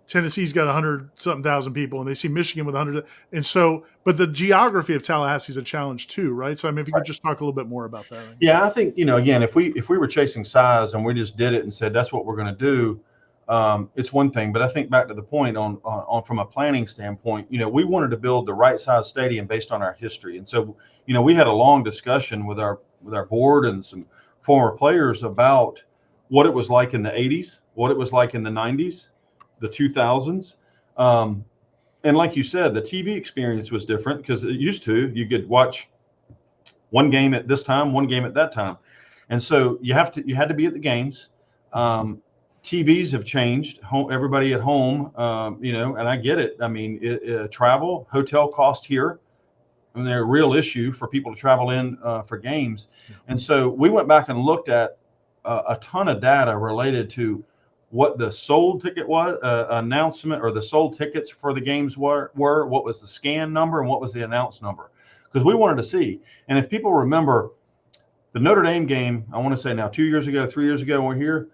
Tennessee's got 100-something thousand people, and they see Michigan with 100. And so, but the geography of Tallahassee is a challenge too, right? So, I mean, if you could just talk a little bit more about that. Yeah, I think, again, if we were chasing size and we just did it and said, that's what we're going to do, it's one thing. But I think back to the point on from a planning standpoint, we wanted to build the right size stadium based on our history. And so, we had a long discussion with our board and some former players about what it was like in the 80s, what it was like in the 90s, the 2000s. And like you said, the TV experience was different, because it used to, you could watch one game at this time, one game at that time. And so you had to be at the games. TVs have changed. Everybody at home, and I get it. I mean, travel, hotel cost here, and they're a real issue for people to travel in for games. And so we went back and looked at a ton of data related to what the sold ticket was, announcement, or the sold tickets for the games were, what was the scan number, and what was the announced number, because we wanted to see. And if people remember the Notre Dame game, I want to say now 2 years ago, 3 years ago, when we're here,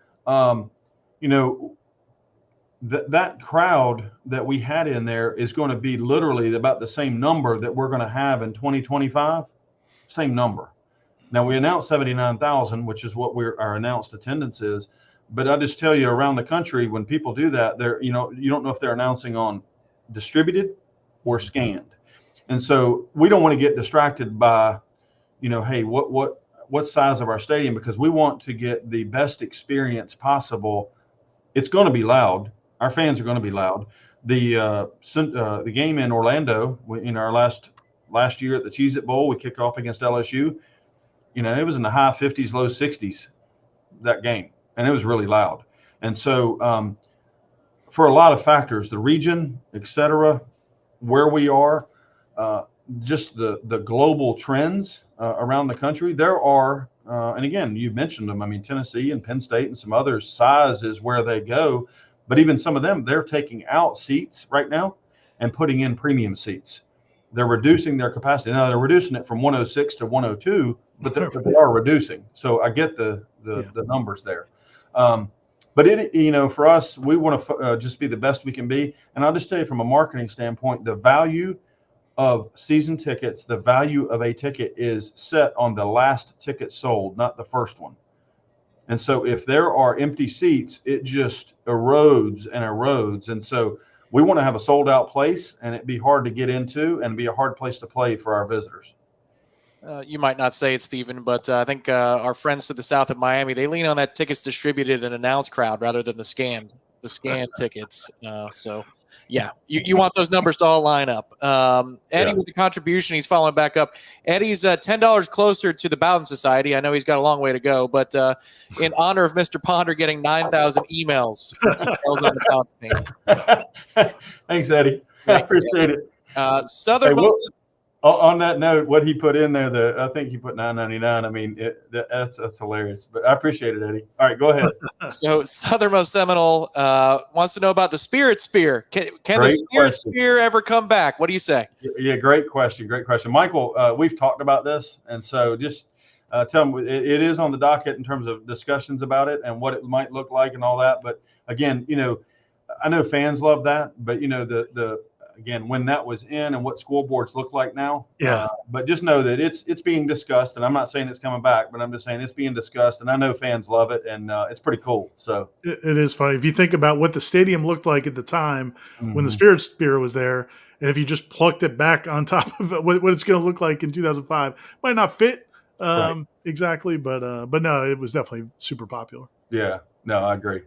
that crowd that we had in there is going to be literally about the same number that we're going to have in 2025, same number. Now, we announced 79,000, which is what our announced attendance is. But I just tell you, around the country, when people do that, you don't know if they're announcing on distributed or scanned. And so we don't want to get distracted by, hey, what size of our stadium, because we want to get the best experience possible. It's going to be loud. Our fans are going to be loud. The game in Orlando, in our last year at the Cheez-It Bowl, we kicked off against LSU. It was in the high 50s, low 60s, that game. And it was really loud. And so for a lot of factors, the region, et cetera, where we are, just the global trends around the country, there are, and again, you mentioned them. I mean, Tennessee and Penn State and some others, size is where they go. But even some of them, they're taking out seats right now and putting in premium seats. They're reducing their capacity. Now, they're reducing it from 106 to 102, but they are reducing. So I get the numbers there. But for us, we want to just be the best we can be. And I'll just tell you, from a marketing standpoint, the value of season tickets, the value of a ticket is set on the last ticket sold, not the first one. And so if there are empty seats, it just erodes and erodes. And so we want to have a sold out place, and it'd be hard to get into and be a hard place to play for our visitors. You might not say it, Stephen, but I think our friends to the south of Miami, they lean on that tickets distributed and announced crowd rather than the scanned tickets. So, yeah, you want those numbers to all line up. Eddie with the contribution, he's following back up. Eddie's $10 closer to the Bowden Society. I know he's got a long way to go, but in honor of Mr. Ponder getting 9,000 emails for details on the Bowden paint. Thanks, Eddie. I appreciate it. Southernmost. On that note, what he put in there, I think he put $9.99. I mean, that's hilarious. But I appreciate it, Eddie. All right, go ahead. So Southernmost Seminole wants to know about the Spirit Spear. Can the Spirit Spear ever come back? What do you say? Yeah, great question. Great question. Michael, we've talked about this. And so just tell them it is on the docket in terms of discussions about it and what it might look like and all that. But again, I know fans love that, but again, when that was in and what school boards look like now. Yeah. But just know that it's being discussed, and I'm not saying it's coming back, but I'm just saying it's being discussed, and I know fans love it, and it's pretty cool. So it is funny. If you think about what the stadium looked like at the time when the Spirit Spear was there, and if you just plucked it back on top of it, what it's going to look like in 2005, might not fit exactly, but no, it was definitely super popular. Yeah, no, I agree.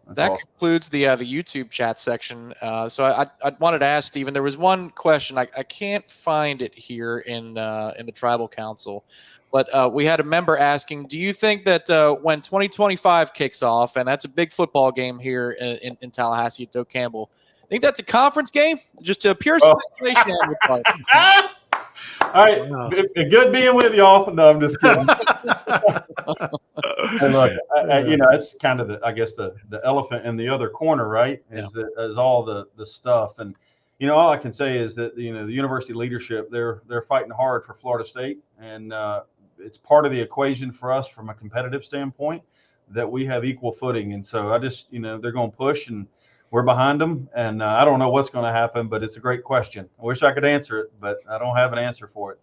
That's that awesome. concludes the YouTube chat section. So I wanted to ask Stephen. There was one question I can't find it here in the Tribal Council, but we had a member asking: do you think that when 2025 kicks off, and that's a big football game here in Tallahassee at Doak Campbell, I think that's a conference game? Just a pure speculation. All right, Wow. good being with y'all. No, I'm just kidding. And look, it's kind of the elephant in the other corner, right? Is all the stuff, and all I can say is that the university leadership they're fighting hard for Florida State, and it's part of the equation for us from a competitive standpoint that we have equal footing, and so I just they're going to push and. We're behind them, and I don't know what's going to happen, but it's a great question. I wish I could answer it, but I don't have an answer for it.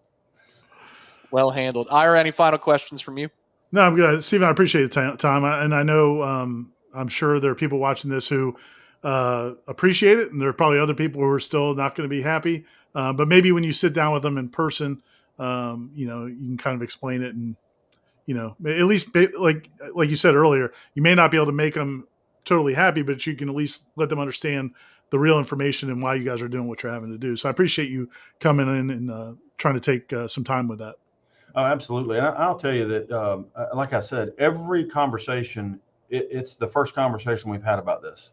Well handled. Ira, any final questions from you? No, I'm good. Stephen, I appreciate the time. And I know I'm sure there are people watching this who appreciate it, and there are probably other people who are still not going to be happy. But maybe when you sit down with them in person, you can kind of explain it, and at least like you said earlier, you may not be able to make them totally happy, but you can at least let them understand the real information and why you guys are doing what you're having to do. So I appreciate you coming in and trying to take some time with that. Oh, absolutely. And I'll tell you that, like I said, every conversation, it's the first conversation we've had about this,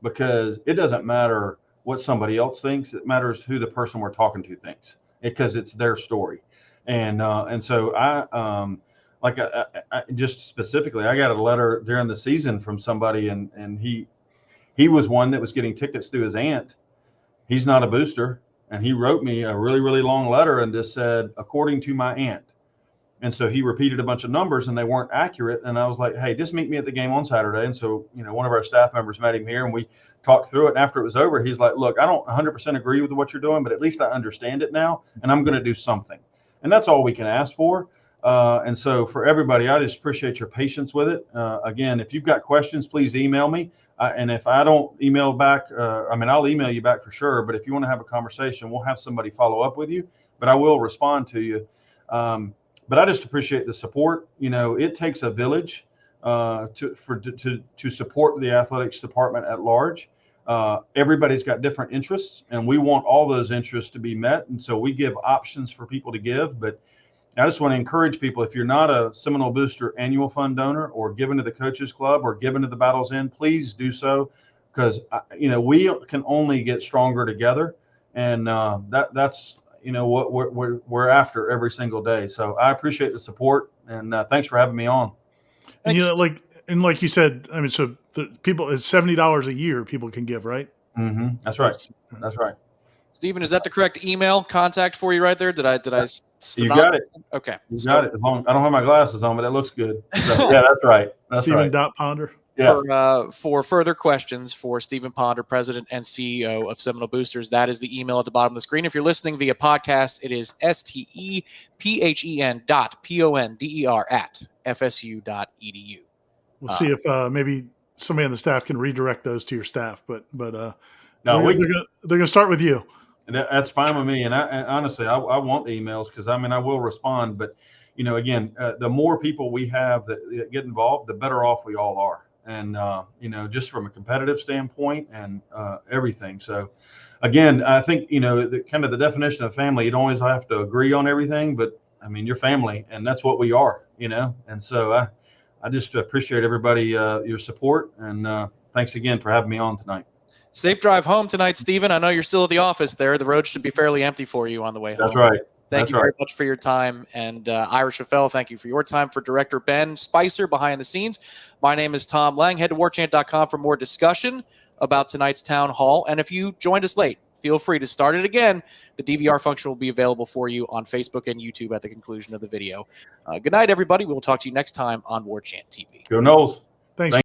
because it doesn't matter what somebody else thinks. It matters who the person we're talking to thinks, because it's their story. And so I just specifically, I got a letter during the season from somebody, and he was one that was getting tickets through his aunt. He's not a booster, and he wrote me a really, really long letter and just said, according to my aunt. And so he repeated a bunch of numbers, and they weren't accurate. And I was like, hey, just meet me at the game on Saturday. And so, one of our staff members met him here, and we talked through it. And after it was over, he's like, look, I don't 100% agree with what you're doing, but at least I understand it now, and I'm going to do something. And that's all we can ask for. And so for everybody, I just appreciate your patience with it. Again, if you've got questions, please email me. And if I don't email back, I'll email you back for sure. But if you want to have a conversation, we'll have somebody follow up with you. But I will respond to you. But I just appreciate the support. It takes a village to support the athletics department at large. Everybody's got different interests, and we want all those interests to be met. And so we give options for people to give. But I just want to encourage people, if you're not a Seminole Booster Annual Fund donor or given to the Coaches Club or given to the Battles Inn, please do so, because we can only get stronger together, and that's what we're after every single day. So I appreciate the support, and thanks for having me on. And like you said, so the people, it's $70 a year people can give, right? Mm-hmm. That's right. That's right. Stephen, is that the correct email contact for you right there? Did I? You got it. Okay. You got it. As long, I don't have my glasses on, but that looks good. So, yeah, that's right. That's Stephen right. Ponder. Yeah. For further questions for Stephen Ponder, President and CEO of Seminole Boosters, that is the email at the bottom of the screen. If you're listening via podcast, it is stephen.ponder@fsu.edu. We'll see if maybe somebody on the staff can redirect those to your staff, but no, they're going to start with you. That's fine with me. And honestly, I want the emails, because I will respond. But again, the more people we have that get involved, the better off we all are. And just from a competitive standpoint and everything. So again, I think the kind of the definition of family, you don't always have to agree on everything, but you're family, and that's what we are. And so I just appreciate everybody your support, and thanks again for having me on tonight. Safe drive home tonight, Stephen. I know you're still at the office there. The road should be fairly empty for you on the way home. That's right. Thank you very much for your time. And Ira Schafel, thank you for your time. For Director Ben Spicer behind the scenes, my name is Tom Lang. Head to warchant.com for more discussion about tonight's town hall. And if you joined us late, feel free to start it again. The DVR function will be available for you on Facebook and YouTube at the conclusion of the video. Good night, everybody. We'll talk to you next time on Warchant TV. Go Noles. Thanks.